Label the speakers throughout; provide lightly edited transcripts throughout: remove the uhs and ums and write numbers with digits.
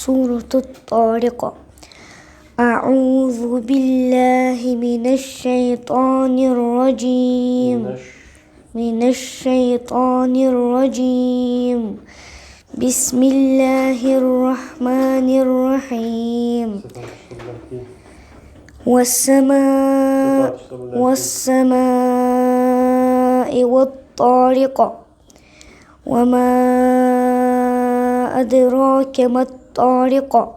Speaker 1: سورة الطارق. أعوذ بالله من الشيطان الرجيم. بسم الله الرحمن الرحيم. والسماء والطارق. وما أدراك ما الطارق.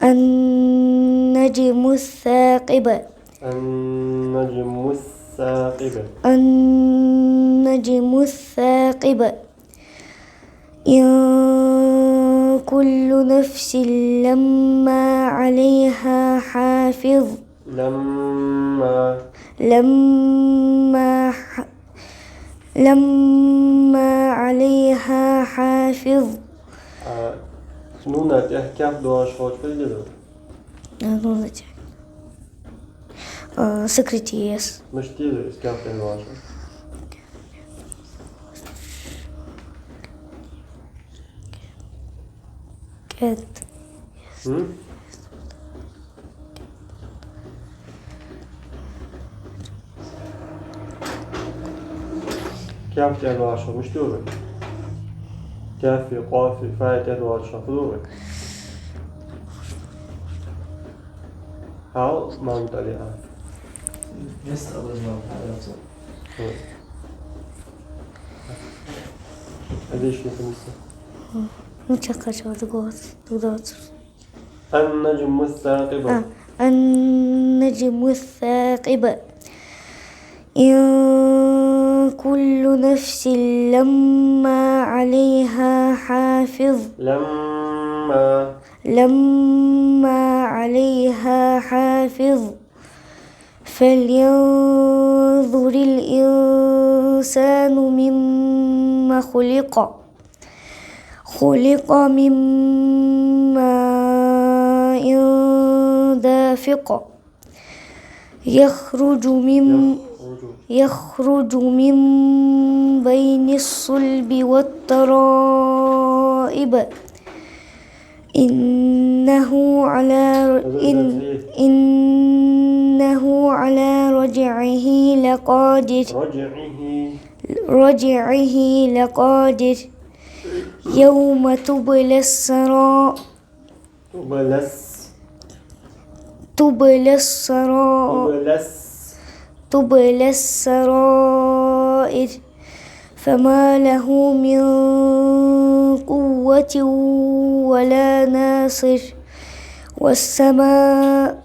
Speaker 1: النجم الثاقب. إن كل نفس لما عليها حافظ. لما عليها حافظ.
Speaker 2: نون kaf duash hoç bildi.
Speaker 1: Secretias.
Speaker 2: Mش تقدر kaf duash.
Speaker 1: Cat.
Speaker 2: كاف duash mش تقدر. كافي قافي فاء duash فلوه. How mount عليها.
Speaker 3: Nästa abonnemang här också.
Speaker 2: ليش نسميه؟ النجم الثاقب.
Speaker 1: النجم الثاقب. إن كل نفس لما عليها حافظ. لما عليها حافظ. فلينظر الإنسان مما خلق. خلق من ماء دافق. يخرج من بين الصلب والترائب. إنه على رجعه لقادر. يوم تبلى السرائر. فما له من قوة ولا ناصر. والسماء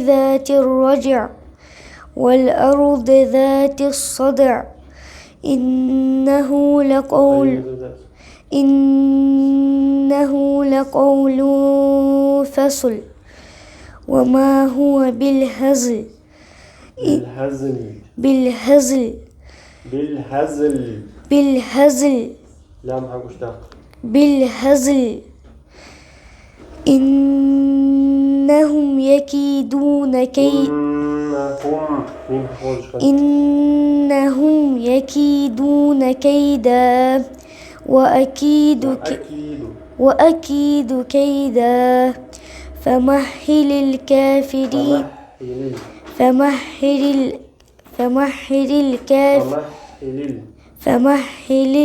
Speaker 1: ذات الرجع. والأرض ذات الصدع. إنه لقول فصل. وما هو بالهزل. إنهم يكيدون كيدا. وأكيد كيدا. فمهل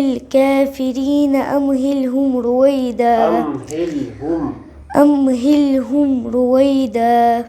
Speaker 1: الكافرين أمهلهم رويدا.